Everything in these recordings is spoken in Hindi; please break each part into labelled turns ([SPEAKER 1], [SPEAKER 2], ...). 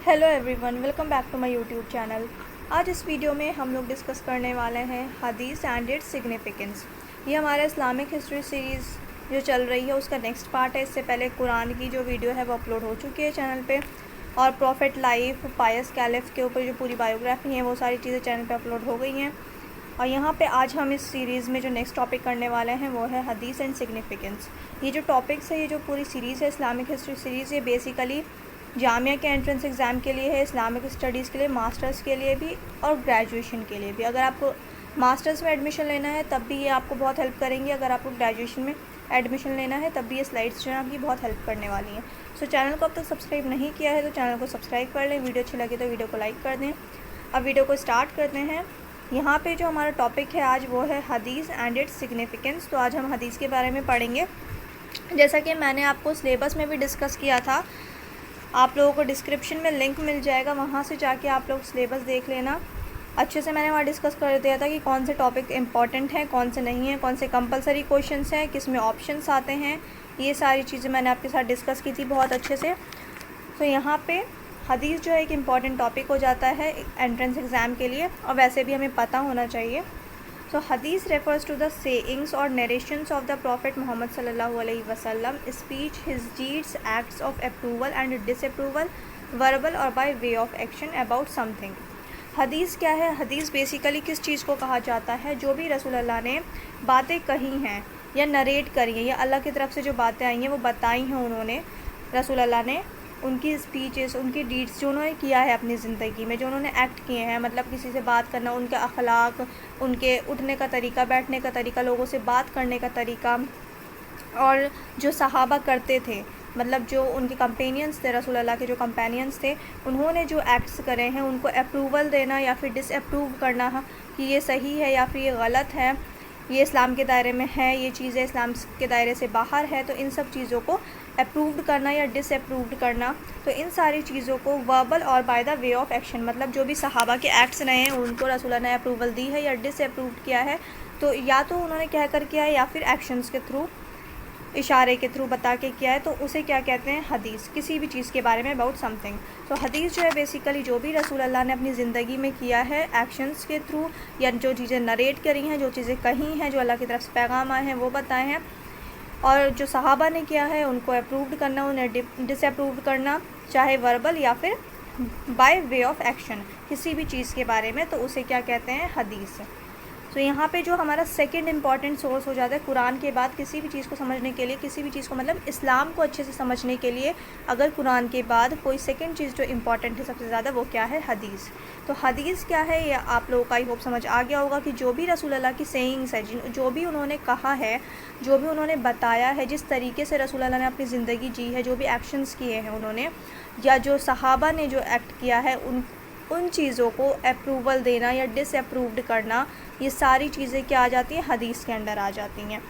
[SPEAKER 1] Hello everyone, welcome back to my YouTube channel. आज इस वीडियो में हम लोग डिस्कस करने वाले हैं हदीस एंड इट्स सिग्निफिकेंस। ये हमारा इस्लामिक हिस्ट्री सीरीज़ जो चल रही है उसका नेक्स्ट पार्ट है। इससे पहले कुरान की जो वीडियो है वो अपलोड हो चुकी है चैनल पे, और प्रॉफिट लाइफ, पायस कैलिफ के ऊपर जो पूरी बायोग्राफी है वो सारी चीज़ें चैनल पे अपलोड हो गई हैं। और यहाँ पे आज हम इस सीरीज़ में जो नेक्स्ट टॉपिक करने वाले हैं वो है हदीस एंड सिग्निफिकेंस। ये जो टॉपिक्स है, ये जो पूरी सीरीज़ है इस्लामिक हिस्ट्री सीरीज़, ये बेसिकली जामिया के एंट्रेंस एग्ज़ाम के लिए है, इस्लामिक स्टडीज़ के लिए, मास्टर्स के लिए भी और ग्रेजुएशन के लिए भी। अगर आपको मास्टर्स में एडमिशन लेना है तब भी ये आपको बहुत हेल्प करेंगी। अगर आपको ग्रेजुएशन में एडमिशन लेना है तब भी ये स्लाइड्स जो हैं आपकी बहुत हेल्प करने वाली हैं। सो चैनल को अब तक सब्सक्राइब नहीं किया है तो चैनल को सब्सक्राइब कर लें। वीडियो अच्छी लगे तो वीडियो को लाइक कर दें। अब वीडियो को स्टार्ट करते हैं। यहाँ पे जो हमारा टॉपिक है आज वो है हदीस एंड इट्स सिग्निफिकेंस। तो आज हम हदीस के बारे में पढ़ेंगे। जैसा कि मैंने आपको सिलेबस में भी डिस्कस किया था, आप लोगों को डिस्क्रिप्शन में लिंक मिल जाएगा, वहाँ से जाके आप लोग सिलेबस देख लेना। अच्छे से मैंने वहाँ डिस्कस कर दिया था कि कौन से टॉपिक इंपॉर्टेंट हैं, कौन से नहीं हैं, कौन से कंपलसरी क्वेश्चंस हैं, किस में ऑप्शंस आते हैं। ये सारी चीज़ें मैंने आपके साथ डिस्कस की थी बहुत अच्छे से। तो यहाँ पे हदीस जो है एक इम्पॉर्टेंट टॉपिक हो जाता है एंट्रेंस एग्ज़ाम के लिए, और वैसे भी हमें पता होना चाहिए। So hadith refers to the sayings or narrations of the Prophet Muhammad sallallahu alaihi wasallam, speech, his deeds, acts of approval and disapproval, verbal or by way of action about something. हदीस क्या है? हदीस बेसिकली किस चीज़ को कहा जाता है? जो भी रसूल अल्लाह ने बातें कही हैं या नरेट करी हैं या अल्लाह की तरफ से जो बातें आई हैं वो बताई हैं उन्होंने, रसूल अल्लाह ने, उनकी स्पीचेस, उनकी डीड्स जो उन्होंने किया है अपनी ज़िंदगी में, जो उन्होंने एक्ट किए हैं, मतलब किसी से बात करना, उनका अखलाक, उनके उठने का तरीका, बैठने का तरीका, लोगों से बात करने का तरीका, और जो सहाबा करते थे, मतलब जो उनके कंपेनियंस थे, रसूल अल्लाह के जो कंपेनियंस थे, उन्होंने जो एक्ट्स करे हैं उनको अप्रूवल देना या फिर डिसअप्रूव करना कि ये सही है या फिर ये गलत है, ये इस्लाम के दायरे में है, ये चीज़ें इस्लाम के दायरे से बाहर है। तो इन सब चीज़ों को अप्रूव्ड करना या डिसअप्रूव्ड करना, तो इन सारी चीज़ों को वर्बल और by the way of action, मतलब जो भी सहाबा के एक्ट्स रहे हैं उनको रसूल ने अप्रूवल दी है या डिसअप्रूव्ड किया है, तो या तो उन्होंने कह कर किया है या फिर एक्शंस के थ्रू, इशारे के थ्रू बता के किया है, तो उसे क्या कहते हैं? हदीस। किसी भी चीज़ के बारे में, अबाउट समथिंग। तो हदीस जो है बेसिकली जो भी रसूल अल्लाह ने अपनी ज़िंदगी में किया है एक्शंस के थ्रू, या जो चीज़ें नरेट करी हैं, जो चीज़ें कही हैं, जो अल्लाह की तरफ से पैगाम आए हैं वो बताए हैं, और जो सहाबा ने किया है उनको अप्रूव्ड करना, उन्हें डिसअप्रूव्ड करना, चाहे वर्बल या फिर बाय वे ऑफ एक्शन, किसी भी चीज़ के बारे में, तो उसे क्या कहते हैं? हदीस। तो यहाँ पे जो हमारा सेकंड इम्पॉर्टेंट सोर्स हो जाता है कुरान के बाद, किसी भी चीज़ को समझने के लिए, किसी भी चीज़ को मतलब इस्लाम को अच्छे से समझने के लिए, अगर कुरान के बाद कोई सेकंड चीज़ जो इम्पॉर्टेंट है सबसे ज़्यादा, वो क्या है? हदीस। तो हदीस क्या है ये आप लोगों का आई होप समझ आ गया होगा कि जो भी रसूल अल्लाह की सेइंग्स है, जो भी उन्होंने कहा है, जो भी उन्होंने बताया है, जिस तरीके से रसूल अल्लाह ने अपनी ज़िंदगी जी है, जो भी एक्शंस किए हैं उन्होंने, या जो सहाबा ने जो एक्ट किया है, उन चीज़ों को अप्रूवल देना या डिसअप्रूव्ड करना, ये सारी चीज़ें क्या आ जाती हैं? हदीस के अंडर आ जाती हैं।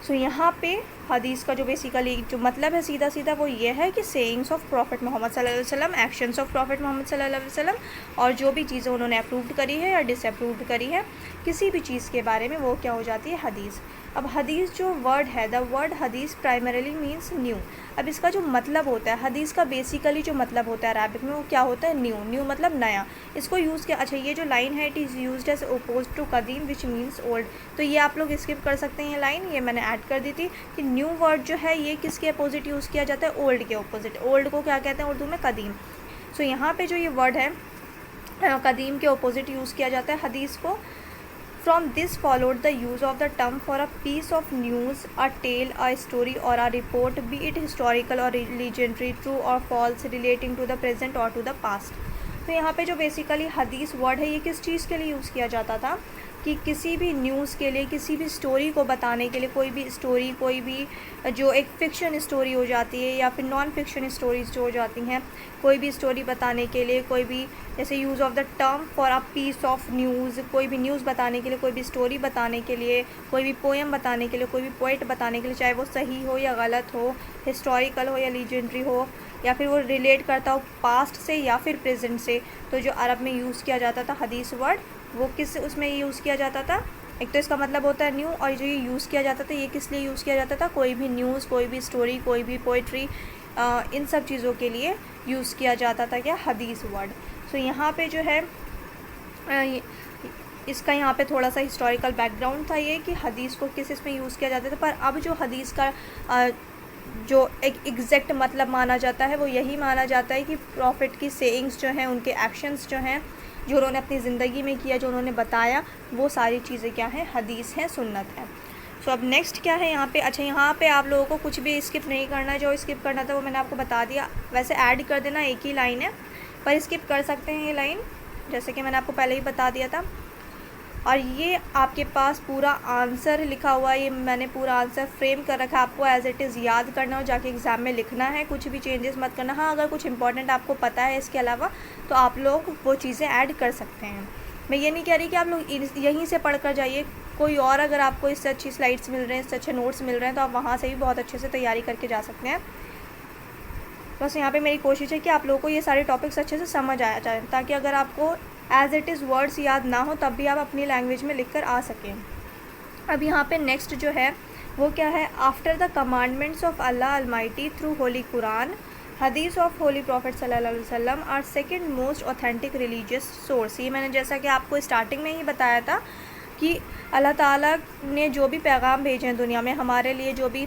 [SPEAKER 1] सो यहाँ पे हदीस का जो बेसिकली जो मतलब है सीधा सीधा वो ये है कि सेइंग्स ऑफ प्रॉफिट मोहम्मद सल्लल्लाहु अलैहि वसल्लम, एक्शंस ऑफ प्रॉफिट मोहम्मद सल्लल्लाहु अलैहि वसल्लम, और जो भी चीज़ें उन्होंने अप्रूव्ड करी है या डिसअप्रूव्ड करी है किसी भी चीज़ के बारे में, वो क्या हो जाती है? हदीस। अब हदीस जो वर्ड है, द वर्ड हदीस प्राइमरीली मीन्स न्यू। अब इसका जो मतलब होता है, हदीस का बेसिकली जो मतलब होता है अरबिक में, वो क्या होता है? न्यू। न्यू मतलब नया। इसको यूज़ किया, अच्छा ये जो लाइन है, it is used as opposed to कदीम विच मीन्स ओल्ड। तो ये आप लोग स्किप कर सकते हैं, ये लाइन ये मैंने ऐड कर दी थी कि न्यू वर्ड जो है ये किसके अपोजिट यूज़ किया जाता है? ओल्ड के अपोजिट। ओल्ड को क्या कहते हैं उर्दू में? कदीम। सो यहाँ पे जो ये वर्ड है कदीम के अपोजिट यूज़ किया जाता है हदीस को। From this followed the use of the term for a piece of news, a tale, a story or a report, be it historical or legendary, true or false, relating to the present or to the past. तो यहाँ पे जो बेसिकली हदीस वर्ड है ये किस चीज़ के लिए यूज़ किया जाता था? कि किसी भी न्यूज़ के लिए, किसी भी स्टोरी को बताने के लिए, कोई भी स्टोरी, कोई भी जो एक फ़िक्शन स्टोरी हो जाती है या फिर नॉन फिक्शन स्टोरीज़ जो हो जाती हैं, कोई भी स्टोरी बताने के लिए, कोई भी जैसे use of the term for a piece of news, कोई भी न्यूज़ बताने के लिए, कोई भी स्टोरी बताने के लिए, कोई भी पोएम बताने के लिए, कोई भी पोइट बताने के लिए, चाहे वो सही हो या गलत हो, हिस्टोरिकल हो या लीजेंडरी हो, या फिर वो रिलेट करता हो पास्ट से या फिर प्रेजेंट से, तो जो अरब में यूज़ किया जाता था हदीस वर्ड, वो किस उसमें यूज़ किया जाता था? एक तो इसका मतलब होता है न्यू, और जो ये यूज़ किया जाता था ये किस लिए यूज़ किया जाता था? कोई भी न्यूज़, कोई भी स्टोरी, कोई भी पोइट्री, इन सब चीज़ों के लिए यूज़ किया जाता था क्या, हदीस वर्ड। सो यहाँ पे जो है इसका यहाँ पे थोड़ा सा हिस्टोरिकल बैकग्राउंड था ये कि हदीस को किस इसमें यूज़ किया जाता था। पर अब जो हदीस का जो एक एग्जैक्ट मतलब माना जाता है वो यही माना जाता है कि प्रॉफिट की सेइंग्स जो हैं, उनके एक्शंस जो हैं, जो उन्होंने अपनी ज़िंदगी में किया, जो उन्होंने बताया, वो सारी चीज़ें क्या हैं, हदीस हैं, सुन्नत है। सो अब नेक्स्ट क्या है यहाँ पे, अच्छा यहाँ पे आप लोगों को कुछ भी स्किप नहीं करना है, जो स्किप करना था वो मैंने आपको बता दिया। वैसे ऐड कर देना, एक ही लाइन है, पर स्किप कर सकते हैं ये लाइन, जैसे कि मैंने आपको पहले ही बता दिया था। और ये आपके पास पूरा आंसर लिखा हुआ है, ये मैंने पूरा आंसर फ्रेम कर रखा है, आपको एज इट इज़ याद करना और जाके एग्ज़ाम में लिखना है, कुछ भी चेंजेस मत करना। हाँ, अगर कुछ इंपॉर्टेंट आपको पता है इसके अलावा तो आप लोग वो चीज़ें ऐड कर सकते हैं। मैं ये नहीं कह रही कि आप लोग यहीं से पढ़ कर जाइए, कोई और अगर आपको इससे अच्छी स्लाइड्स मिल रहे हैं, इससे अच्छे नोट्स मिल रहे हैं, तो आप वहाँ से भी बहुत अच्छे से तैयारी करके जा सकते हैं। बस यहाँ पे मेरी कोशिश है कि आप लोगों को ये सारे टॉपिक्स अच्छे से समझ आया जाए, ताकि अगर आपको एज़ इट इज़ वर्ड्स याद ना हो तब भी आप अपनी लैंग्वेज में लिख कर आ सकें। अब यहाँ पे नेक्स्ट जो है वो क्या है, after the commandments of Allah almighty through holy Quran, हदीस ऑफ होली प्रॉफिट सल्लल्लाहु अलैहि वसल्लम are second most authentic religious source. ये मैंने जैसा कि आपको स्टार्टिंग में ही बताया था कि अल्लाह ताला ने जो भी पैगाम भेजे हैं दुनिया में, हमारे लिए जो भी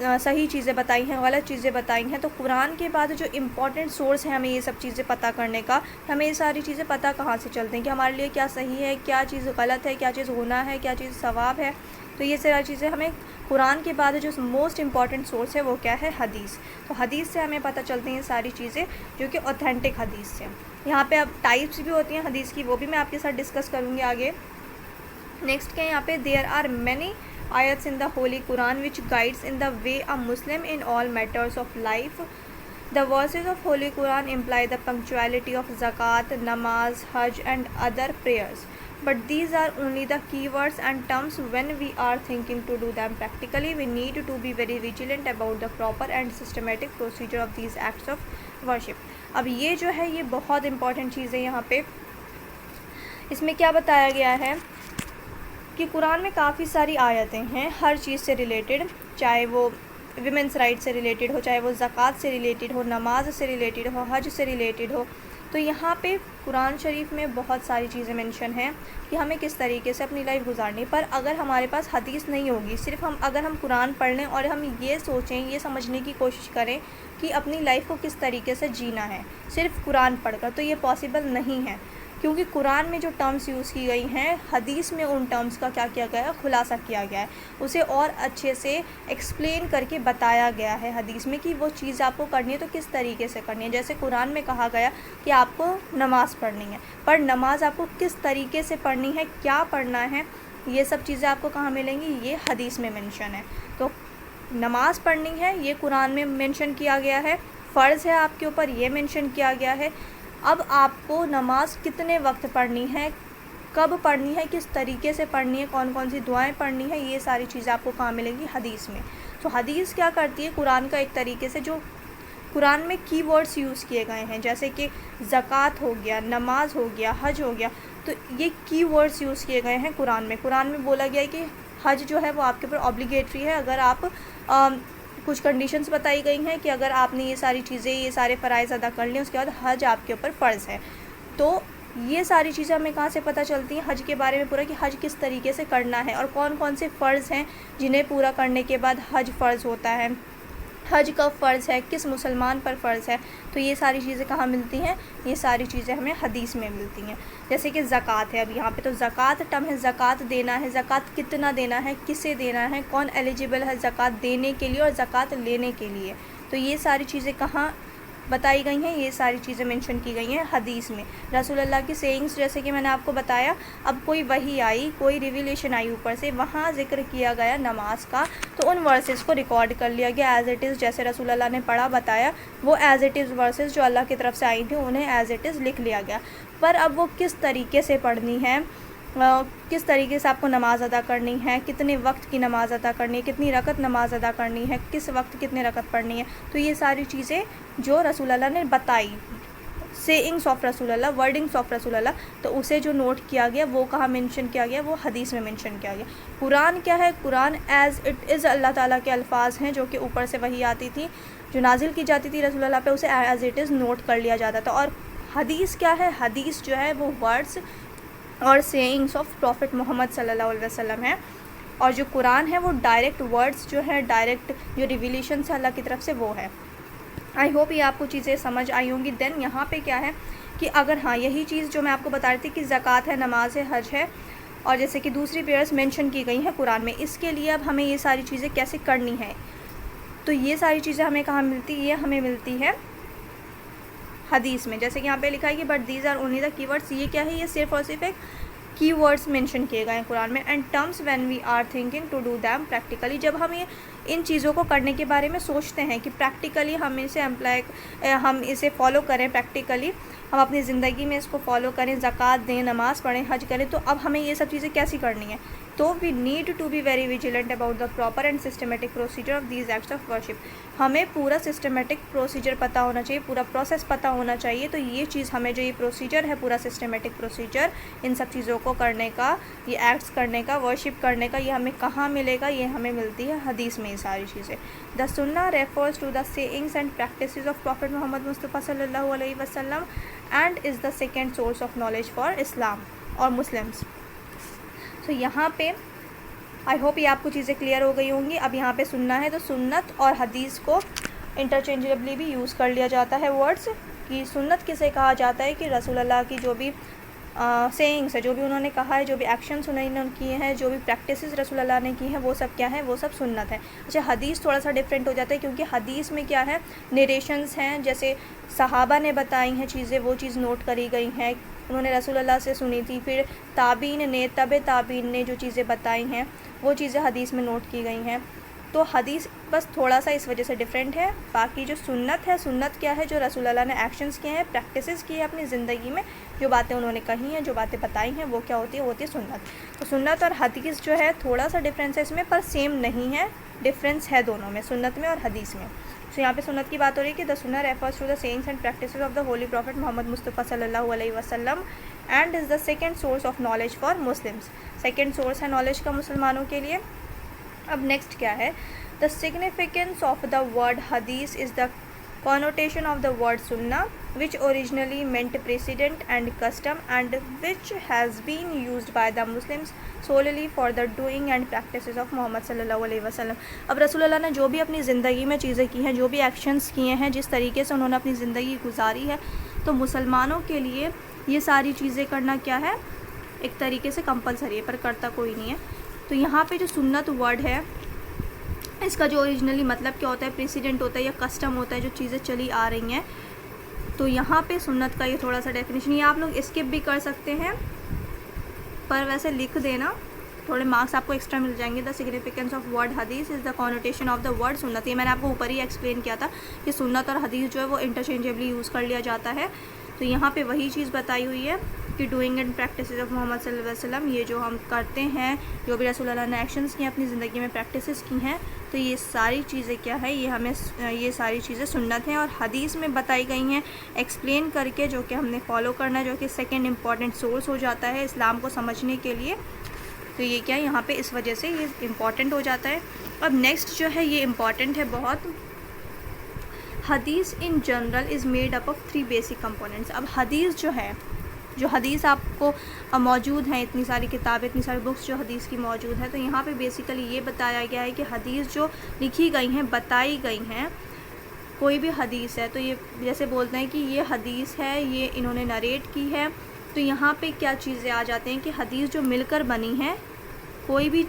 [SPEAKER 1] सही चीज़ें बताई हैं, गलत चीज़ें बताई हैं, तो कुरान के बाद जो इम्पोर्टेंट सोर्स है हमें ये सब चीज़ें पता करने का, हमें ये सारी चीज़ें पता कहाँ से चलती हैं कि हमारे लिए क्या सही है, क्या चीज़ गलत है, क्या चीज़ गुनाह है, क्या चीज़ सवाब है। तो ये सारी चीज़ें हमें कुरान के बाद जो मोस्ट इम्पॉर्टेंट सोर्स है वो क्या है, हदीस। तो हदीस से हमें पता चलती हैं सारी चीज़ें जो कि ऑथेंटिक हदीस से। यहाँ पे अब टाइप्स भी होती हैं हदीस की, वो भी मैं आपके साथ डिस्कस करूँगी आगे। नेक्स्ट क्या है यहाँ पे, there are many ayats in the Holy Quran which guides in the way a Muslim in all matters of life. The verses of Holy Quran imply the punctuality of zakat, namaz, hajj and other prayers. But these are only the keywords and terms. When we are thinking to do them practically, we need to be very vigilant about the proper and systematic procedure of these acts of worship. अब ये जो है ये बहुत इंपॉर्टेंट चीज़ है। यहाँ पे इसमें क्या बताया गया है कि कुरान में काफ़ी सारी आयतें हैं हर चीज़ से रिलेटेड, चाहे वो विमेंस राइट से रिलेटेड हो, चाहे वो ज़कात से रिलेटेड हो, नमाज से रिलेटेड हो, हज से रिलेटेड हो। तो यहाँ पे कुरान शरीफ में बहुत सारी चीज़ें मेंशन हैं कि हमें किस तरीके से अपनी लाइफ गुजारनी। पर अगर हमारे पास हदीस नहीं होगी, सिर्फ अगर हम कुरान पढ़ लें और हम ये सोचें, ये समझने की कोशिश करें कि अपनी लाइफ को किस तरीके से जीना है सिर्फ कुरान पढ़कर, तो ये पॉसिबल नहीं है। क्योंकि कुरान में जो टर्म्स यूज़ की गई हैं, हदीस में उन टर्म्स का क्या किया गया है, खुलासा किया गया है, उसे और अच्छे से एक्सप्लेन करके बताया गया है हदीस में कि वो चीज़ आपको करनी है तो किस तरीके से करनी है। जैसे कुरान में कहा गया कि आपको नमाज़ पढ़नी है, पर नमाज़ आपको किस तरीके से पढ़नी है, क्या पढ़ना है, ये सब चीज़ें आपको कहाँ मिलेंगी, ये हदीस में मेंशन है। तो नमाज़ पढ़नी है ये कुरान में मेंशन किया गया है, फ़र्ज़ है आपके ऊपर ये मेंशन किया गया है। अब आपको नमाज कितने वक्त पढ़नी है, कब पढ़नी है, किस तरीके से पढ़नी है, कौन कौन सी दुआएं पढ़नी है, ये सारी चीज़ें आपको कहाँ मिलेंगी, हदीस में। तो हदीस क्या करती है, कुरान का एक तरीके से जो कुरान में कीवर्ड्स यूज़ किए गए हैं, जैसे कि ज़कात हो गया, नमाज हो गया, हज हो गया, तो ये कीवर्ड्स यूज़ किए गए हैं कुरान में। कुरान में बोला गया है कि हज जो है वो आपके ऊपर ऑब्लिगेटरी है, अगर आप कुछ कंडीशंस बताई गई हैं कि अगर आपने ये सारी चीज़ें, ये सारे फ़राइज़ अदा कर लिए, उसके बाद हज आपके ऊपर फ़र्ज़ है। तो ये सारी चीज़ें हमें कहाँ से पता चलती हैं, हज के बारे में पूरा, कि हज किस तरीके से करना है और कौन कौन से फ़र्ज़ हैं जिन्हें पूरा करने के बाद हज फ़र्ज़ होता है, हज कब फ़र्ज़ है, किस मुसलमान पर फ़र्ज़ है। तो ये सारी चीज़ें कहाँ मिलती हैं, ये सारी चीज़ें हमें हदीस में मिलती हैं। जैसे कि ज़कात है, अब यहाँ पे तो ज़कात टर्म है, ज़कात देना है, ज़कात कितना देना है, किसे देना है, कौन एलिजिबल है ज़कात देने के लिए और ज़कात लेने के लिए। तो ये सारी चीज़ें कहाँ बताई गई हैं, ये सारी चीज़ें मेंशन की गई हैं हदीस में। रसूलुल्लाह की सेइंग्स, जैसे कि मैंने आपको बताया, अब कोई वही आई, कोई रिविलेशन आई ऊपर से, वहाँ ज़िक्र किया गया नमाज का, तो उन वर्सेस को रिकॉर्ड कर लिया गया एज़ इट इज़, जैसे रसूलुल्लाह ने पढ़ा बताया, वो एज़ इट इज़ वर्सेस जो अल्लाह की तरफ से आई थी उन्हें एज़ इट इज़ लिख लिया गया। पर अब वो किस तरीके से पढ़नी है, किस तरीके से आपको नमाज़ अदा करनी है, कितने वक्त की नमाज़ अदा करनी है, कितनी रकत नमाज़ अदा करनी है, किस वक्त कितने रकत पढ़नी है, तो ये सारी चीज़ें जो रसूलुल्लाह ने बताई, सेइंग्स ऑफ रसूलुल्लाह, वर्डिंग्स ऑफ रसूलुल्लाह, तो उसे जो नोट किया गया वो कहाँ मेंशन किया गया, वो हदीस में मेंशन किया गया। कुरान क्या है, कुरान एज़ इट इज़ अल्लाह ताला के अल्फाज हैं जो कि ऊपर से वही आती थी, जो नाजिल की जाती थी रसूल अल्लाह पे उसे एज इट इज़ नोट कर लिया जाता था। और हदीस क्या है, हदीस जो है वो वर्ड्स और सेइंग्स ऑफ प्रॉफिट मोहम्मद सल्लल्लाहु अलैहि वसल्लम है। और जो कुरान है वो डायरेक्ट वर्ड्स जो है, डायरेक्ट जो रिविलेशन है अल्लाह की तरफ से वो है। आई होप ये आपको चीज़ें समझ आई होंगी। देन यहाँ पे क्या है कि अगर हाँ यही चीज़ जो मैं आपको बता रही थी कि ज़कात है, नमाज है, हज है और जैसे कि दूसरी प्रेयर्स मेंशन की गई हैं कुरान में, इसके लिए अब हमें ये सारी चीज़ें कैसे करनी है, तो ये सारी चीज़ें हमें कहाँ मिलती है, ये हमें मिलती है हदीस में। जैसे कि यहाँ पे लिखा है कि but these are only the keywords, ये क्या है, ये सिर्फ और सिर्फ एक कीवर्ड्स मेंशन किए गए हैं कुरान में। And terms when we are thinking to do them practically, जब हम ये इन चीज़ों को करने के बारे में सोचते हैं कि प्रैक्टिकली हम इसे हम इसे फॉलो करें, प्रैक्टिकली हम अपनी ज़िंदगी में इसको फॉलो करें, ज़कात दें, नमाज़ पढ़ें, हज करें, तो अब हमें ये सब चीज़ें कैसी करनी है। तो we need to be very vigilant about the proper and systematic procedure of these acts of worship. हमें पूरा सिस्टमेटिक प्रोसीजर पता होना चाहिए, पूरा प्रोसेस पता होना चाहिए। तो ये चीज़ हमें जो ये प्रोसीजर है, पूरा सिस्टमेटिक प्रोसीजर इन सब चीज़ों को करने का, ये एक्ट्स करने का, वर्शिप करने का, ये हमें कहाँ मिलेगा, ये हमें मिलती है हदीस में ये सारी चीज़ें। द सुन्ना refers to the sayings and practices of prophet Mohammad Mustafa सल्लल्लाहु अलैहि वसल्लम and is the second source of knowledge for Islam और मुस्लिम्स। तो यहाँ पे आई होप ये आपको चीज़ें क्लियर हो गई होंगी। अब यहाँ पे सुन्ना है तो सुन्नत और हदीस को इंटरचेंजेबली भी यूज़ कर लिया जाता है वर्ड्स, कि सुन्नत किसे कहा जाता है कि रसूल अल्लाह की जो भी सेइंग्स है, जो भी उन्होंने कहा है, जो भी एक्शंस उन्होंने किए हैं, जो भी प्रैक्टिसेस रसूल अल्लाह ने की हैं, वो सब क्या है, वो सब सुन्नत है। अच्छा, हदीस थोड़ा सा डिफरेंट हो जाता है क्योंकि हदीस में क्या है, नरेशंस हैं, जैसे सहाबा ने बताई हैं चीज़ें, वो चीज़ नोट करी गई हैं, उन्होंने रसूल अल्लाह से सुनी थी, फिर ताबीन ने, तबे ताबीन ने जो चीज़ें बताई हैं वो चीज़ें हदीस में नोट की गई हैं। तो हदीस बस थोड़ा सा इस वजह से डिफरेंट है। बाकी जो सुन्नत है, सुन्नत क्या है, जो रसूल अल्लाह ने एक्शंस किए हैं, प्रैक्टिसेस की है अपनी ज़िंदगी में, जो बातें उन्होंने कही हैं, जो बातें बताई हैं, वो क्या होती है, होती है सुन्नत। तो सुन्नत और हदीस जो है थोड़ा सा डिफरेंस है इसमें, पर सेम नहीं है, डिफरेंस है दोनों में, सुन्नत में और हदीस में। तो यहाँ पे सुन्नत की बात हो रही है कि द सुन्ना refers to the sayings and practices of the holy prophet Mohammad Mustafa सल्लल्लाहु अलैहि वसल्लम and is the second source of knowledge for Muslims. Second source है नॉलेज का मुसलमानों के लिए। अब नेक्स्ट क्या है, the significance of the word Hadith is the connotation of the word sunnah, which originally meant precedent and custom and which has been used by the Muslims solely for the doing and practices of Muhammad sallallahu alaihi wasallam। अब रसूल अल्लाह ने जो भी अपनी ज़िंदगी में चीज़ें की हैं, जो भी एक्शंस किए हैं, जिस तरीके से उन्होंने अपनी ज़िंदगी गुजारी है, तो मुसलमानों के लिए ये सारी चीज़ें करना क्या है, एक तरीके से कंपलसरी है, पर करता कोई नहीं है। तो यहाँ पे जो सुन्नत वर्ड है, इसका जो ओरिजिनली मतलब क्या होता है, प्रेसिडेंट होता है या कस्टम होता है, जो चीज़ें चली आ रही हैं। तो यहाँ पे सुन्नत का ये थोड़ा सा डेफिनेशन, ये आप लोग स्किप भी कर सकते हैं, पर वैसे लिख देना, थोड़े मार्क्स आपको एक्स्ट्रा मिल जाएंगे। The significance of word Hadith is the connotation of the word सुन्नत। ये मैंने आपको ऊपर ही एक्सप्लेन किया था कि सुन्नत और हदीस जो है वो इंटरचेंजेबली यूज़ कर लिया जाता है। तो यहाँ पे वही चीज़ बताई हुई है कि doing and practices of Muhammad सल्लल्लाहु अलैहि वसल्लम, ये जो हम करते हैं, जो भी रसूल अल्लाह ने एक्शंस किए अपनी ज़िंदगी में, प्रैक्टिसेस की हैं, तो ये सारी चीज़ें क्या है, ये हमें ये सारी चीज़ें सुन्नत हैं और हदीस में बताई गई हैं एक्सप्लेन करके, जो कि हमने फॉलो करना है, जो कि सेकेंड इम्पॉर्टेंट सोर्स हो जाता है इस्लाम को समझने के लिए। तो ये क्या है, यहाँ पे इस वजह से ये इम्पॉर्टेंट हो जाता है। अब नेक्स्ट जो है ये इम्पॉर्टेंट है बहुत। हदीस in general is made up of 3 basic components. अब हदीस जो है, जो हदीस आपको मौजूद हैं, इतनी सारी किताबें, इतनी सारी बुक्स जो हदीस की मौजूद है, तो यहाँ पे बेसिकली ये बताया गया है कि हदीस जो लिखी गई हैं, बताई गई हैं, कोई भी हदीस है तो ये जैसे बोलते हैं कि ये हदीस है, ये इन्होंने नरेट की है, तो यहाँ पे क्या चीज़ें आ जाती हैं कि हदीस जो मिलकर बनी है, कोई भी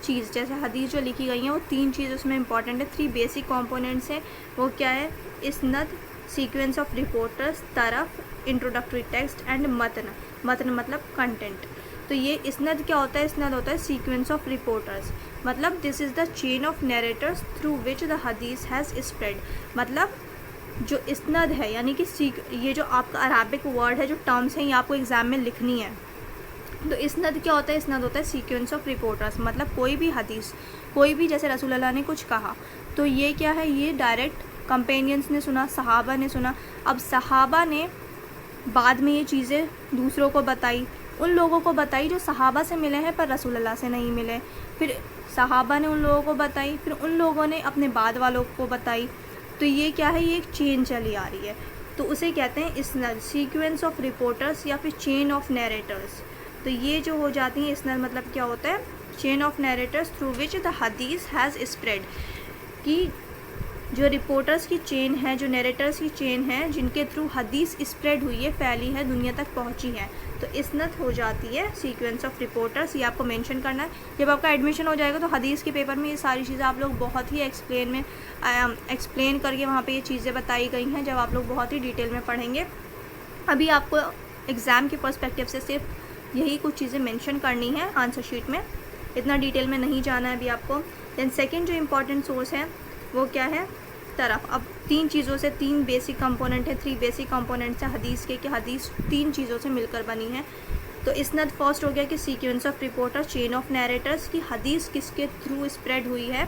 [SPEAKER 1] चीज़, जैसे हदीस जो लिखी गई हैं वो 3 चीज़ उसमें इंपॉर्टेंट है, 3 बेसिक कंपोनेंट्स हैं। वो क्या है, इस्नद, सीक्वेंस ऑफ रिपोर्टर्स, तरफ, इंट्रोडक्टरी टेक्स्ट एंड मतन। मतन मतलब कंटेंट। तो ये इस्नद क्या होता है, इस्नद होता है सीक्वेंस ऑफ रिपोर्टर्स, मतलब this is the chain of narrator's through which the Hadith has spread. मतलब जो इस्नद है, यानी कि ये जो आपका अराबिक वर्ड है, जो टर्म्स हैं, ये आपको एग्ज़ाम में लिखनी है। तो इस्नद क्या होता है, इस्नद होता है सीक्वेंस ऑफ रिपोर्टर्स, मतलब कोई भी हदीस, कोई भी, जैसे रसूल अल्लाह ने कुछ कहा, तो ये क्या है, ये डायरेक्ट कंपेनियंस ने सुना, सहाबा ने सुना। अब सहाबा ने बाद में ये चीज़ें दूसरों को बताई, उन लोगों को बताई जो सहाबा से मिले हैं पर रसूल अल्लाह से नहीं मिले, फिर सहाबा ने उन लोगों को बताई, फिर उन लोगों ने अपने बाद वालों को बताई, तो ये क्या है, ये एक चेन चली आ रही है, तो उसे कहते हैं इसनद, सीक्वेंस ऑफ रिपोर्टर्स या फिर चेन ऑफ नैरेटर्स। तो ये जो हो जाती है इसनद मतलब क्या होता है, chain of narrators through which the Hadith has spread, कि जो रिपोर्टर्स की चेन है, जो नैरेटर्स की चेन है, जिनके थ्रू हदीस स्प्रेड हुई है, फैली है, दुनिया तक पहुंची है, तो इसनद हो जाती है सीक्वेंस ऑफ रिपोर्टर्स। ये आपको मेंशन करना है। जब आपका एडमिशन हो जाएगा तो हदीस के पेपर में ये सारी चीज़ें आप लोग बहुत ही एक्सप्लेन करके वहाँ पे ये चीज़ें बताई गई हैं, जब आप लोग बहुत ही डिटेल में पढ़ेंगे। अभी आपको एग्ज़ाम के पर्सपेक्टिव से सिर्फ यही कुछ चीज़ें मेंशन करनी है आंसर शीट में, इतना डिटेल में नहीं जाना है अभी आपको। देन सेकेंड जो इम्पॉर्टेंट सोर्स है वो क्या है, तरफ। अब 3 चीज़ों से, 3 बेसिक कंपोनेंट है, 3 बेसिक कंपोनेंट्स हैं हदीस के, कि हदीस 3 चीज़ों से मिलकर बनी है। तो इसनद फर्स्ट हो गया कि sequence of reporter, chain of narrators, की हदीस किसके थ्रू स्प्रेड हुई है,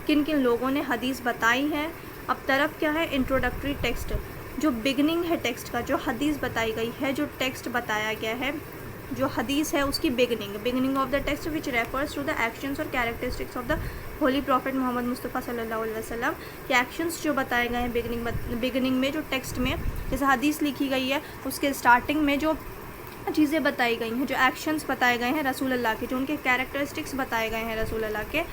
[SPEAKER 1] किन किन लोगों ने हदीस बताई है। अब तरफ क्या है, इंट्रोडक्टरी टेक्स्ट, जो बिगनिंग है टेक्स्ट का, जो हदीस बताई गई है, जो टेक्स्ट बताया गया है, जो हदीस है उसकी beginning of the text which refers to the actions और characteristics of the holy prophet Mohammad Mustafa सल्लल्लाहु अलैहि वसल्लम, के एक्शंस जो बताए गए हैं बिगनिंग में, जो टेक्स्ट में जैसे हदीस लिखी गई है उसके स्टार्टिंग में जो चीज़ें बताई गई हैं, जो एक्शंस बताए गए हैं रसूल अल्लाह के, जो उनके कैरेक्टरिस्टिक्स बताए गए हैं रसूल अल्लाह के,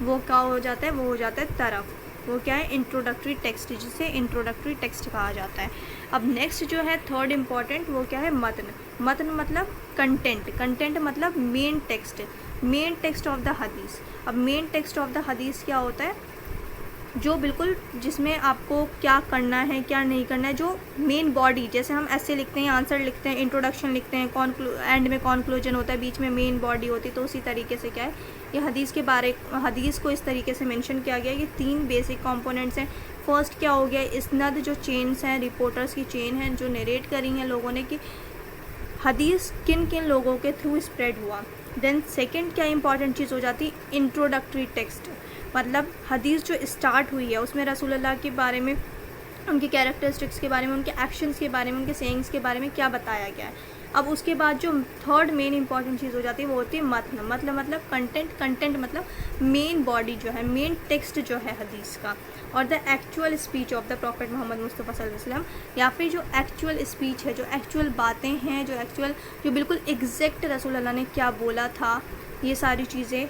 [SPEAKER 1] वो क्या हो जाता है, वो हो जाता है तरफ। वो क्या है, इंट्रोडक्टरी टेक्स्ट, जिसे इंट्रोडक्टरी टेक्स्ट कहा जाता है। अब नेक्स्ट जो है थर्ड इम्पॉर्टेंट, वो क्या है, मतन मतलब कंटेंट मतलब मेन टेक्स्ट ऑफ द हदीस। अब मेन टेक्स्ट ऑफ द हदीस क्या होता है, जो बिल्कुल जिसमें आपको क्या करना है क्या नहीं करना है, जो मेन बॉडी, जैसे हम ऐसे लिखते हैं, आंसर लिखते हैं, इंट्रोडक्शन लिखते हैं, एंड में कॉन्क्लूजन होता है, बीच में मेन बॉडी होती है, तो उसी तरीके से क्या है, ये हदीस को इस तरीके से मेंशन किया गया है। ये 3 बेसिक कंपोनेंट्स हैं। फर्स्ट क्या हो गया, इसनद, जो चेन्स हैं, रिपोर्टर्स की चेन है, जो नरेट करी हैं लोगों ने कि हदीस किन किन लोगों के थ्रू स्प्रेड हुआ। देन सेकंड क्या इंपॉर्टेंट चीज़ हो जाती, इंट्रोडक्टरी टेक्स्ट, मतलब हदीस जो स्टार्ट हुई है उसमें रसूल अल्लाह के बारे में, उनके कैरेक्टरिस्टिक्स के बारे में, उनके एक्शंस के बारे में, उनके सेइंग्स के बारे में क्या बताया गया है। अब उसके बाद जो थर्ड मेन इंपॉर्टेंट चीज़ हो जाती है वो होती है मतन, मतलब कंटेंट मतलब मेन बॉडी जो है, मेन टेक्स्ट जो है हदीस का, और the actual speech of the prophet Mohammad Mustafa सल्लल्लाहु अलैहि वसल्लम, या फिर जो एक्चुअल स्पीच है, जो एक्चुअल बातें हैं, जो बिल्कुल एग्जैक्ट रसूल अल्लाह ने क्या बोला था, ये सारी चीज़ें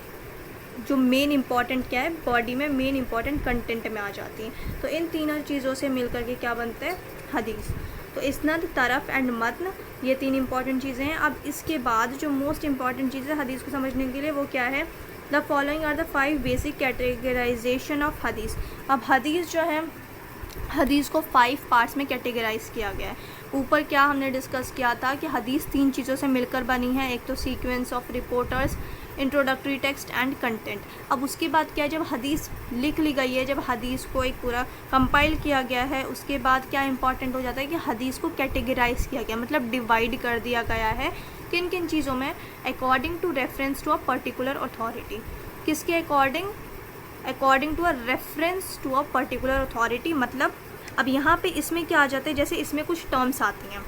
[SPEAKER 1] जो मेन इंपॉर्टेंट क्या है बॉडी में, मेन इंपॉर्टेंट कंटेंट में आ जाती हैं। तो इन तीनों चीज़ों से मिलकर के क्या बनता है, हदीस। तो इसनद, तरफ एंड मतन, ये 3 इंपॉर्टेंट चीज़ें हैं। अब इसके बाद जो मोस्ट इंपॉर्टेंट चीज़ है हदीस को समझने के लिए वो क्या है, the following are the 5 basic categorization of हदीस। अब हदीस जो है, हदीस को 5 पार्ट्स में कैटेगराइज किया गया है। ऊपर क्या हमने डिस्कस किया था कि हदीस 3 चीज़ों से मिलकर बनी है, एक तो sequence of reporters, introductory text and content. अब उसके बाद क्या है, जब हदीस लिख ली गई है, जब हदीस को एक पूरा कंपाइल किया गया है, उसके बाद क्या इंपॉर्टेंट हो जाता है कि हदीस को कैटेगराइज किया गया, मतलब डिवाइड कर दिया गया है किन किन चीज़ों में, according to reference to a particular authority. किसके according to a reference to a particular authority. मतलब अब यहाँ पे इसमें क्या आ जाता है, जैसे इसमें कुछ टर्म्स आती हैं,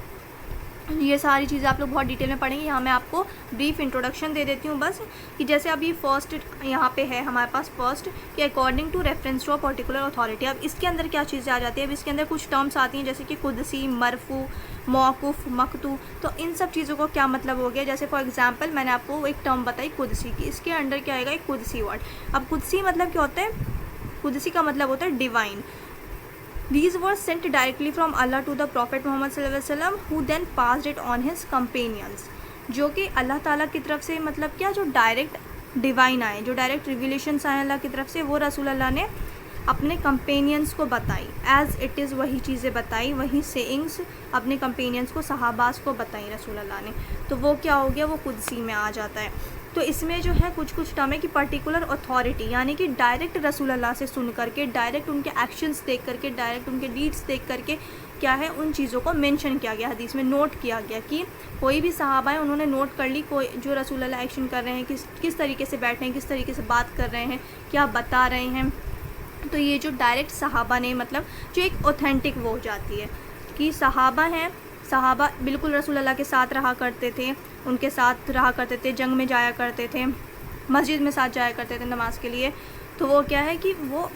[SPEAKER 1] ये सारी चीज़ें आप लोग बहुत डिटेल में पढ़ेंगे। यहाँ मैं आपको ब्रीफ इंट्रोडक्शन दे देती हूँ बस, कि जैसे अब ये फर्स्ट यहाँ पे है हमारे पास, फर्स्ट कि according to reference to a particular authority. अब इसके अंदर क्या चीज़ें आ जाती है, अब इसके अंदर कुछ टर्म्स आती हैं जैसे कि कुदसी, मरफू, मौकूफ़, मकतू। तो इन सब चीज़ों को क्या मतलब हो गया, जैसे फॉर एग्जाम्पल मैंने आपको एक टर्म बताई कुदसी की, इसके अंडर क्या आएगा, एक कुदसी वर्ड। अब कुदसी मतलब क्या होता है, कुदसी का मतलब होता है divine. These were sent directly from Allah to the Prophet Muhammad sallallahu alaihi wasallam, who then passed it on his companions। जो कि अल्लाह ताला की तरफ से, मतलब क्या, जो डायरेक्ट डिवाइन आए, जो डायरेक्ट रिविलेशंस आए अल्लाह की तरफ से, वो रसूल अल्लाह ने अपने कंपेनियंस को बताई, एज़ इट इज़ वही चीज़ें बताई, वही सेइंग्स अपने कंपेनियंस को, सहाबास को बताई रसूल अल्लाह ने। तो वो क्या हो गया, वो कुदसी में आ जाता है। तो इसमें जो है कुछ टर्म है कि पर्टिकुलर अथॉरिटी, यानी कि डायरेक्ट रसूल अल्लाह से सुन करके, डायरेक्ट उनके एक्शंस देख करके, डायरेक्ट उनके डीड्स देख करके क्या है, उन चीज़ों को मेंशन किया गया, हदीस में नोट किया गया कि कोई भी सहाबा है उन्होंने नोट कर ली, कोई जो रसूल अल्लाह एक्शन कर रहे हैं, किस तरीके से बैठे हैं, किस तरीके से बात कर रहे हैं, क्या बता रहे हैं। तो ये जो डायरेक्ट सहाबा ने, मतलब जो एक ऑथेंटिक वो हो जाती है कि सहाबा हैं, सहाबा बिल्कुल रसूल अल्लाह के साथ रहा करते थे, उनके साथ रहा करते थे, जंग में जाया करते थे, मस्जिद में साथ जाया करते थे नमाज के लिए। तो वो क्या है कि वो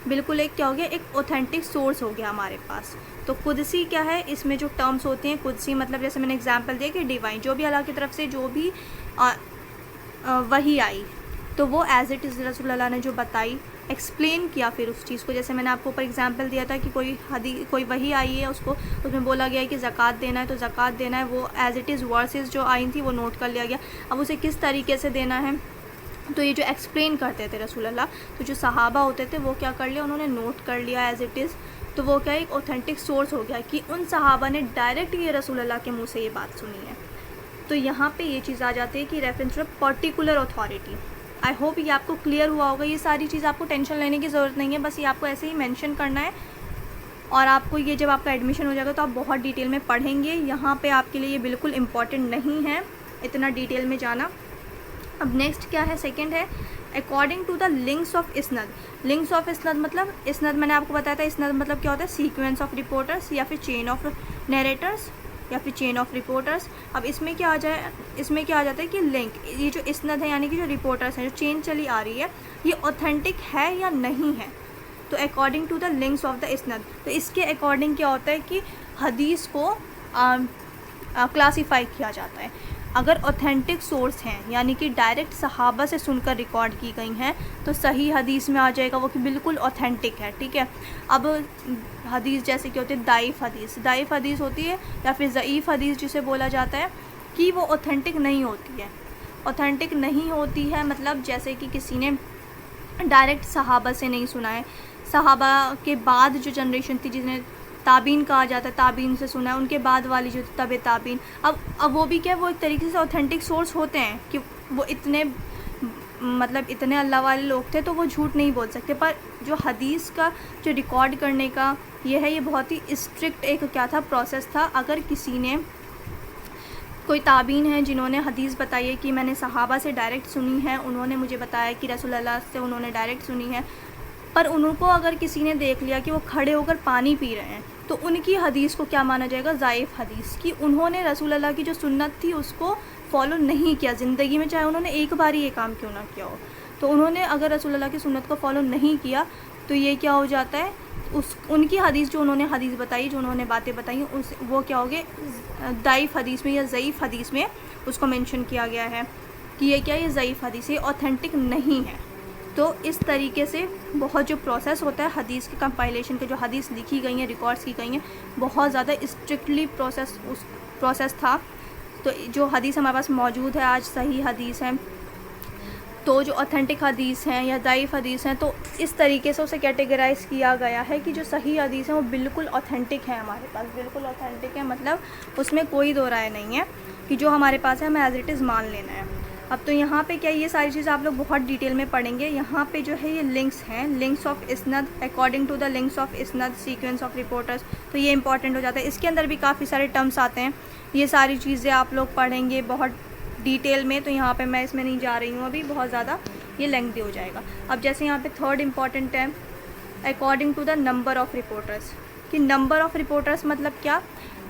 [SPEAKER 1] बिल्कुल एक क्या हो गया, एक ऑथेंटिक सोर्स हो गया हमारे पास। तो कुदसी क्या है, इसमें जो टर्म्स होते हैं कुदसी मतलब जैसे मैंने एग्जांपल दिया कि डिवाइन, जो भी अल्लाह की तरफ से जो भी वही आई तो वो एज़ इट इज़ रसूल अल्लाह ने जो बताई, एक्सप्लेन किया फिर उस चीज़ को। जैसे मैंने आपको ऊपर एग्जांपल दिया था कि कोई वही आई है, उसको उसमें बोला गया है कि ज़कात देना है तो ज़कात देना है, वो एज़ इट इज़ वर्सेस जो आई थी वो नोट कर लिया गया। अब उसे किस तरीके से देना है, तो ये जो एक्सप्लेन करते थे रसूल अल्लाह, तो जो सहाबा होते थे वो क्या कर लिया, उन्होंने नोट कर लिया एज़ इट इज़। तो वो क्या एक ऑथेंटिक सोर्स हो गया कि उन सहाबा ने डायरेक्ट ये रसूल अल्लाह के मुँह से ये बात सुनी है। तो यहाँ पे ये चीज़ आ जाती है कि reference to particular authority. I hope ये आपको क्लियर हुआ होगा। ये सारी चीज़ आपको टेंशन लेने की ज़रूरत नहीं है, बस ये आपको ऐसे ही मेंशन करना है। और आपको ये जब आपका एडमिशन हो जाएगा तो आप बहुत डिटेल में पढ़ेंगे। यहाँ पे आपके लिए ये बिल्कुल इम्पॉर्टेंट नहीं है इतना डिटेल में जाना। अब नेक्स्ट क्या है, सेकंड है according to the links of इसनद। लिंक्स ऑफ इसनद मतलब, इसनद मैंने आपको बताया था, इसनद मतलब क्या होता है, सीक्वेंस ऑफ रिपोर्टर्स या फिर चेन ऑफ नरेटर्स या फिर चेन ऑफ रिपोर्टर्स। अब इसमें क्या आ जाता है कि लिंक, ये जो इसनद है यानी कि जो रिपोर्टर्स हैं, जो चेन चली आ रही है, ये ऑथेंटिक है या नहीं है। तो according to the links of the इसनद, तो इसके अकॉर्डिंग क्या होता है कि हदीस को क्लासीफाई किया जाता है। अगर ऑथेंटिक सोर्स हैं यानी कि डायरेक्ट सहाबा से सुनकर रिकॉर्ड की गई हैं तो सही हदीस में आ जाएगा वो कि बिल्कुल ऑथेंटिक है, ठीक है। अब हदीस जैसे कि होती है दाइफ हदीस होती है या फिर ज़ईफ़ हदीस जिसे बोला जाता है कि वो ऑथेंटिक नहीं होती है। ऑथेंटिक नहीं होती है मतलब जैसे कि किसी ने डायरेक्ट सहाबा से नहीं सुना है, सहाबा के बाद जो जनरेशन थी जिन्हें ताबीन कहा जाता है, ताबीन से सुना है, उनके बाद वाली जो तबे ताबीन, अब वो भी क्या है, वो एक तरीके से ऑथेंटिक सोर्स होते हैं कि वो इतने इतने अल्लाह वाले लोग थे तो वो झूठ नहीं बोल सकते। पर जो हदीस का जो रिकॉर्ड करने का ये है, ये बहुत ही स्ट्रिक्ट एक क्या था, प्रोसेस था। अगर किसी ने कोई ताबीन है जिन्होंने हदीस बताई है कि मैंने सहाबा से डायरेक्ट सुनी है, उन्होंने मुझे बताया कि रसूल अल्लाह से उन्होंने डायरेक्ट सुनी है, पर उनको अगर किसी ने देख लिया कि वो खड़े होकर पानी पी रहे हैं तो उनकी हदीस को क्या माना जाएगा, ज़ाइफ़ हदीस, कि उन्होंने रसूल अल्लाह की जो सुन्नत थी उसको फॉलो नहीं किया ज़िंदगी में, चाहे उन्होंने एक बार ही ये काम क्यों ना किया हो। तो उन्होंने अगर रसूल अल्लाह की सुन्नत को फॉलो नहीं किया तो ये क्या हो जाता है, उनकी हदीस जो उन्होंने हदीस बताई, जो उन्होंने बातें बताई, वो क्या हो गए, दाइफ़ हदीस में या ज़ईफ़ हदीस में उसको मेंशन किया गया है कि ये क्या, ये ज़ईफ़ हदीस, ये ऑथेंटिक नहीं है। तो इस तरीके से बहुत जो प्रोसेस होता है हदीस के कंपाइलेशन के, जो हदीस लिखी गई हैं, रिकॉर्ड्स की गई हैं, बहुत ज़्यादा स्ट्रिक्टली प्रोसेस था। तो जो हदीस हमारे पास मौजूद है आज, सही हदीस है, तो जो ऑथेंटिक हदीस हैं या दाइफ़ हदीस हैं, तो इस तरीके से उसे कैटेगराइज़ किया गया है कि जो सही हदीस है वो बिल्कुल ऑथेंटिक है, हमारे पास बिल्कुल ऑथेंटिक है, मतलब उसमें कोई दो राय नहीं है कि जो हमारे पास है हमें एज़ इट इज़ मान लेना है। अब तो यहाँ पे क्या, ये सारी चीज़ें आप लोग बहुत डिटेल में पढ़ेंगे। यहाँ पे जो है ये लिंक्स हैं, लिंक्स ऑफ इसनद, according to the links of इसनद, सीक्वेंस ऑफ रिपोर्टर्स, तो ये इंपॉर्टेंट हो जाता है। इसके अंदर भी काफ़ी सारे टर्म्स आते हैं, ये सारी चीज़ें आप लोग पढ़ेंगे बहुत डिटेल में, तो यहाँ पे मैं इसमें नहीं जा रही हूँ अभी, बहुत ज़्यादा ये लेंथी हो जाएगा। अब जैसे यहाँ पे थर्ड इम्पॉर्टेंट है according to the number of reporters, कि नंबर ऑफ़ रिपोर्टर्स मतलब क्या,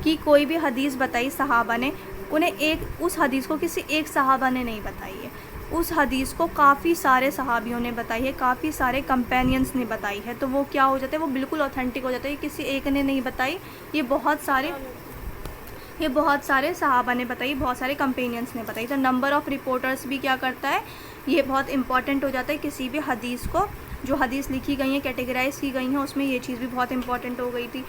[SPEAKER 1] कि कोई भी हदीस बताई सहाबा ने, उन्हें उस हदीस को किसी एक सहाबा ने नहीं बताई है, उस हदीस को काफ़ी सारे सहाबियों ने बताई है, काफ़ी सारे कंपेनियंस ने बताई है, तो वो क्या हो जाता है, वो बिल्कुल ऑथेंटिक हो जाता है। किसी एक ने नहीं बताई, ये बहुत सारे सहाबा ने बताई, बहुत सारे कंपेनियंस ने बताई। तो नंबर ऑफ़ रिपोर्टर्स भी क्या करता है, ये बहुत इंपॉर्टेंट हो जाता है किसी भी हदीस को, जो हदीस लिखी गई हैं, कैटेगराइज़ की गई हैं, उसमें ये चीज़ भी बहुत इंपॉर्टेंट हो गई थी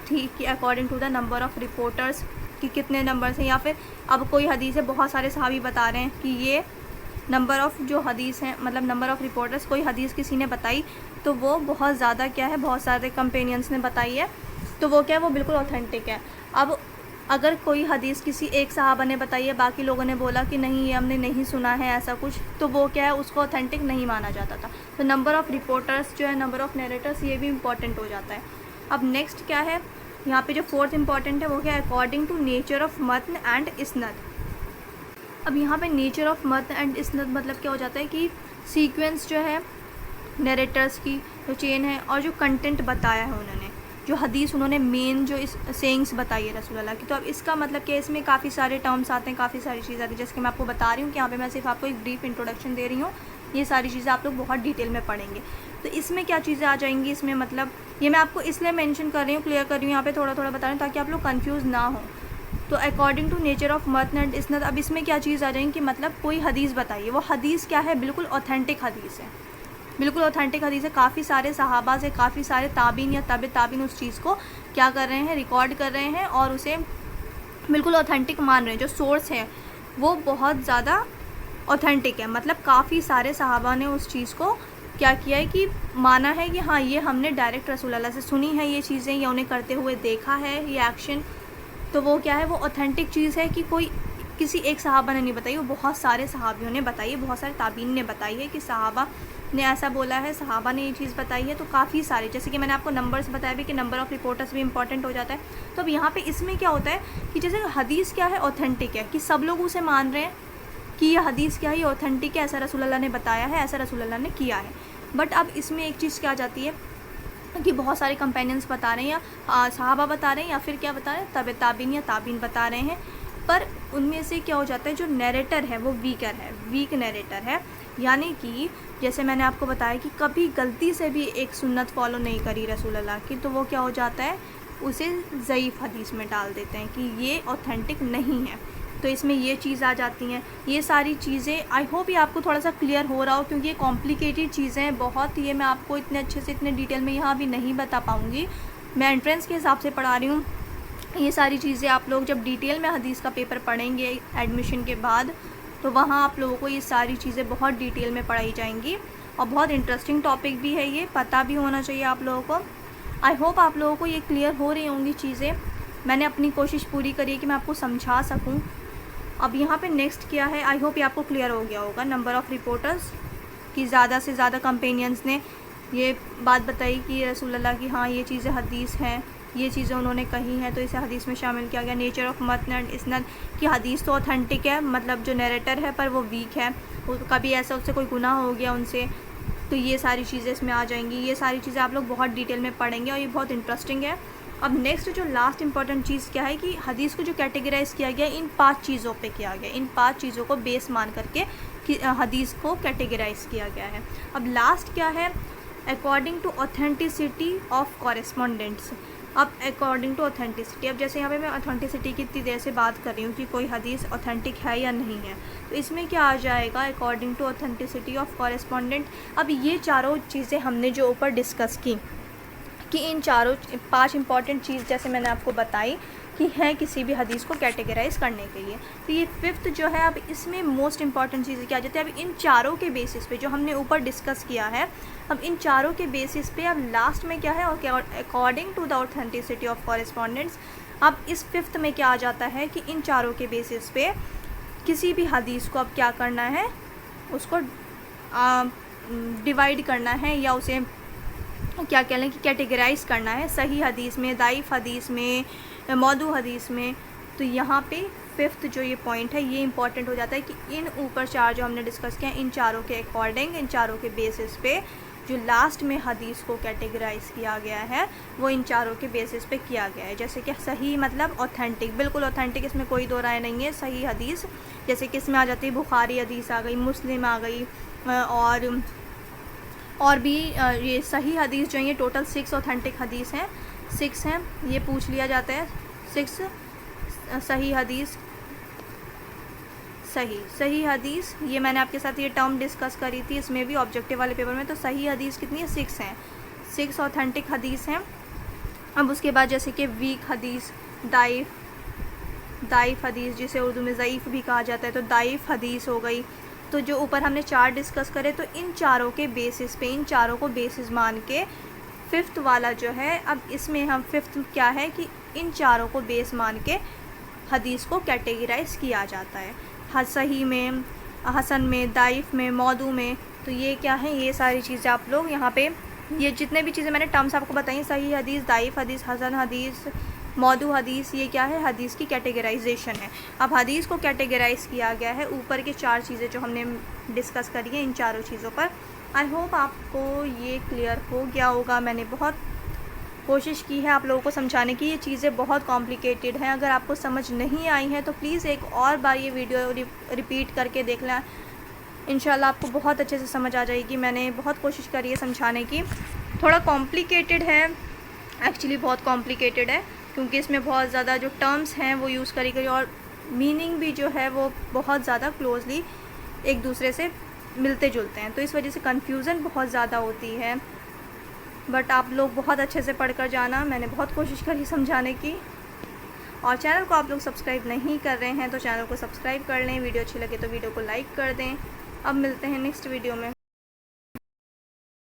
[SPEAKER 1] कि according to the number of reporters, कि कितने नंबर से, या फिर अब कोई हदीस है, बहुत सारे सहाबी बता रहे हैं कि ये नंबर ऑफ़ जो हदीस हैं, मतलब नंबर ऑफ़ रिपोर्टर्स, कोई हदीस किसी ने बताई तो वो बहुत ज़्यादा क्या है, बहुत सारे कंपेनियंस ने बताई है, तो वो क्या है, वो बिल्कुल ऑथेंटिक है। अब अगर कोई हदीस किसी एक सहाबा ने बताई है, बाकी लोगों ने बोला कि नहीं ये हमने नहीं सुना है ऐसा कुछ, तो वो क्या है, उसको ऑथेंटिक नहीं माना जाता था। तो नंबर ऑफ़ रिपोर्टर्स जो है, नंबर ऑफ़ नरेटर्स, ये भी इम्पॉर्टेंट हो जाता है। अब नेक्स्ट क्या है, यहाँ पे जो फोर्थ इंपॉर्टेंट है वो क्या है, according to nature of matn and isnad. अब यहाँ पे nature of matn and isnad मतलब क्या हो जाता है कि सीक्वेंस जो है नरेटर्स की जो चेन है, और जो कंटेंट बताया है उन्होंने, जो हदीस उन्होंने मेन जो इस सेइंग्स बताई है रसूल अल्लाह की। तो अब इसका मतलब क्या है, इसमें काफ़ी सारे टर्म्स आते हैं, काफ़ी सारी चीज़ आती है, जैसे कि मैं आपको बता रही हूँ कि यहाँ पे मैं सिर्फ आपको एक ब्रीफ इंट्रोडक्शन दे रही हूँ, ये सारी चीज़ें आप लोग बहुत डिटेल में पढ़ेंगे। तो इसमें क्या चीज़ें आ जाएंगी, इसमें मतलब ये मैं आपको इसलिए मेंशन कर रही हूँ, क्लियर कर रही हूँ यहाँ पे थोड़ा थोड़ा बता रही हूँ ताकि आप लोग कंफ्यूज ना हो। तो according to nature of matn and isnad, अब इसमें क्या चीज़ आ जाएंगी कि मतलब कोई हदीस बताइए, वो हदीस क्या है, बिल्कुल ऑथेंटिक हदीस है, बिल्कुल ऑथेंटिक हदीस है। काफ़ी सारे सहाबा से, काफ़ी सारे ताबीन या तब ताबीन उस चीज़ को क्या कर रहे हैं, रिकॉर्ड कर रहे हैं और उसे बिल्कुल ऑथेंटिक मान रहे हैं। जो सोर्स है वो बहुत ज़्यादा ऑथेंटिक है, मतलब काफ़ी सारे सहाबा ने उस चीज़ को क्या किया है कि माना है कि हाँ ये हमने डायरेक्ट रसूल अल्लाह से सुनी है ये चीज़ें, या उन्हें करते हुए देखा है ये एक्शन। तो वो क्या है, वो ऑथेंटिक चीज़ है कि कोई किसी एक सहाबा ने नहीं बताई, वो बहुत सारे सहाबियों ने बताई है, बहुत सारे ताबीन ने बताई है कि सहाबा ने ऐसा बोला है, सहाबा ने ये चीज़ बताई है। तो काफ़ी सारे, जैसे कि मैंने आपको नंबर्स बताया भी कि नंबर ऑफ़ रिपोर्टर्स भी इंपॉर्टेंट हो जाता है। तो अब यहाँ पे इसमें क्या होता है कि जैसे हदीस क्या है, ऑथेंटिक है, कि सब लोग उसे मान रहे हैं कि ये हदीस क्या है, ये ऑथेंटिक है, ऐसा रसूल अल्लाह ने बताया है, ऐसा रसूल अल्लाह ने किया है। बट अब इसमें एक चीज़ क्या आ जाती है कि बहुत सारे कंपेनियंस बता रहे हैं या सहाबा बता रहे हैं या फिर क्या बता रहे हैं, तब ताबीन या ताबीन बता रहे हैं, पर उनमें से क्या हो जाता है, जो नैरेटर है वो वीकर है, वीक नैरेटर है। यानी कि जैसे मैंने आपको बताया कि कभी गलती से भी एक सुन्नत फॉलो नहीं करी रसूल अल्लाह की, तो वो क्या हो जाता है, उसे ज़ईफ़ हदीस में डाल देते हैं कि ये ऑथेंटिक नहीं है। तो इसमें ये चीज़ आ जाती हैं, ये सारी चीज़ें। आई होप ये आपको थोड़ा सा क्लियर हो रहा हो, क्योंकि ये कॉम्प्लिकेटेड चीज़ें हैं बहुत, ये मैं आपको इतने अच्छे से इतने डिटेल में यहाँ भी नहीं बता पाऊँगी। मैं एंट्रेंस के हिसाब से पढ़ा रही हूँ। ये सारी चीज़ें आप लोग जब डिटेल में हदीस का पेपर पढ़ेंगे एडमिशन के बाद, तो वहाँ आप लोगों को ये सारी चीज़ें बहुत डिटेल में पढ़ाई जाएंगी और बहुत इंटरेस्टिंग टॉपिक भी है, ये पता भी होना चाहिए आप लोगों को। आई होप आप लोगों को ये क्लियर हो रही होंगी चीज़ें। मैंने अपनी कोशिश पूरी करी है कि मैं आपको समझा सकूं। अब यहाँ पे नेक्स्ट क्या है, आई होप ये आपको क्लियर हो गया होगा। नंबर ऑफ़ रिपोर्टर्स कि ज़्यादा से ज़्यादा कंपेनियंस ने ये बात बताई कि रसूल अल्लाह की हाँ ये चीज़ें हदीस हैं, ये चीज़ें उन्होंने कही हैं, तो इसे हदीस में शामिल किया गया। Nature of matn and isnad कि हदीस तो ऑथेंटिक है, मतलब जो नैरेटर है पर वो वीक है, कभी ऐसा उससे कोई गुनाह हो गया उनसे, तो ये सारी चीज़ें इसमें आ जाएंगी। ये सारी चीज़ें आप लोग बहुत डिटेल में पढ़ेंगे और ये बहुत इंटरेस्टिंग है। अब नेक्स्ट जो लास्ट इंपॉर्टेंट चीज़ क्या है कि हदीस को जो कैटेगराइज़ किया गया इन 5 चीज़ों पे किया गया, इन 5 चीज़ों को बेस मान करके कि हदीस को कैटेगराइज़ किया गया है। अब लास्ट क्या है, according to authenticity of correspondents. अब अकॉर्डिंग टू ऑथेंटिसिटी, अब जैसे यहाँ पे मैं ऑथेंटिसिटी की इतनी देर से बात कर रही हूँ कि कोई हदीस ऑथेंटिक है या नहीं है, तो इसमें क्या आ जाएगा, according to authenticity of correspondent. अब ये चारों चीज़ें हमने जो ऊपर डिस्कस की कि इन चारों 5 इंपॉर्टेंट चीज़ जैसे मैंने आपको बताई कि हैं किसी भी हदीस को कैटेगराइज़ करने के लिए, तो ये 5th जो है, अब इसमें मोस्ट इंपॉर्टेंट चीज़ें क्या आ जाती है। अब इन चारों के बेसिस पे जो हमने ऊपर डिस्कस किया है, अब इन चारों के बेसिस पे अब लास्ट में क्या है, और क्या, according to the authenticity of correspondents. अब इस 5th में क्या आ जाता है कि इन चारों के बेसिस पे किसी भी हदीस को अब क्या करना है, उसको डिवाइड करना है या उसे क्या कह लें कि कैटेगराइज़ करना है, सही हदीस में, दाइफ हदीस में, मौदू हदीस में। तो यहाँ पे 5th जो ये पॉइंट है ये इंपॉर्टेंट हो जाता है कि इन ऊपर 4 जो हमने डिस्कस किया, इन चारों के अकॉर्डिंग, इन चारों के बेसिस पे जो लास्ट में हदीस को कैटेगराइज़ किया गया है वो इन चारों के बेसिस पे किया गया है। जैसे कि सही मतलब ऑथेंटिक, बिल्कुल ऑथेंटिक, इसमें कोई दो राय नहीं है। सही हदीस जैसे कि इसमें आ जाती है बुखारी हदीस आ गई, मुस्लिम आ गई, और भी ये सही हदीस जो है ये टोटल 6 ऑथेंटिक हदीस हैं, 6 हैं, ये पूछ लिया जाता है। 6 सही हदीस, सही हदीस, ये मैंने आपके साथ ये टर्म डिस्कस करी थी इसमें भी ऑब्जेक्टिव वाले पेपर में। तो सही हदीस कितनी है, 6 हैं, 6 ऑथेंटिक हदीस हैं। अब उसके बाद जैसे कि वीक हदीस, दाइफ हदीस जिसे उर्दू में ज़ईफ़ भी कहा जाता है, तो दाइफ हदीस हो गई। तो जो ऊपर हमने 4 डिस्कस करे, तो इन चारों के बेसिस पे, इन चारों को बेसिस मान के 5th वाला जो है, अब इसमें हम 5th क्या है कि इन चारों को बेस मान के हदीस को कैटेगराइज़ किया जाता है, सही में, हसन में, दाइफ में, मौदू में। तो ये क्या है, ये सारी चीज़ें आप लोग यहाँ पे, ये जितने भी चीज़ें मैंने टर्म्स आपको बताई, सही हदीस, दाइफ हदीस, हसन हदीस, मौदू हदीस, ये क्या है, हदीस की कैटेगराइजेशन है। अब हदीस को कैटेगराइज़ किया गया है ऊपर के 4 चीज़ें जो हमने डिस्कस करी हैं, इन चारों चीज़ों पर। आई होप आपको ये क्लियर हो गया होगा। मैंने बहुत कोशिश की है आप लोगों को समझाने की, ये चीज़ें बहुत कॉम्प्लिकेटेड हैं। अगर आपको समझ नहीं आई हैं तो प्लीज़ एक और बार ये वीडियो रिपीट करके देख लें, इंशाल्लाह आपको बहुत अच्छे से समझ आ जाएगी। मैंने बहुत कोशिश करी है समझाने की। थोड़ा कॉम्प्लिकेटेड है, एक्चुअली बहुत कॉम्प्लिकेटेड है, क्योंकि इसमें बहुत ज़्यादा जो टर्म्स हैं वो यूज़ करी गई और मीनिंग भी जो है वो बहुत ज़्यादा क्लोजली एक दूसरे से मिलते जुलते हैं, तो इस वजह से कन्फ्यूज़न बहुत ज़्यादा होती है। बट आप लोग बहुत अच्छे से पढ़ कर जाना, मैंने बहुत कोशिश करी समझाने की। और चैनल को आप लोग सब्सक्राइब नहीं कर रहे हैं तो चैनल को सब्सक्राइब कर लें। वीडियो अच्छी लगे तो वीडियो को लाइक कर दें। अब मिलते हैं नेक्स्ट वीडियो में।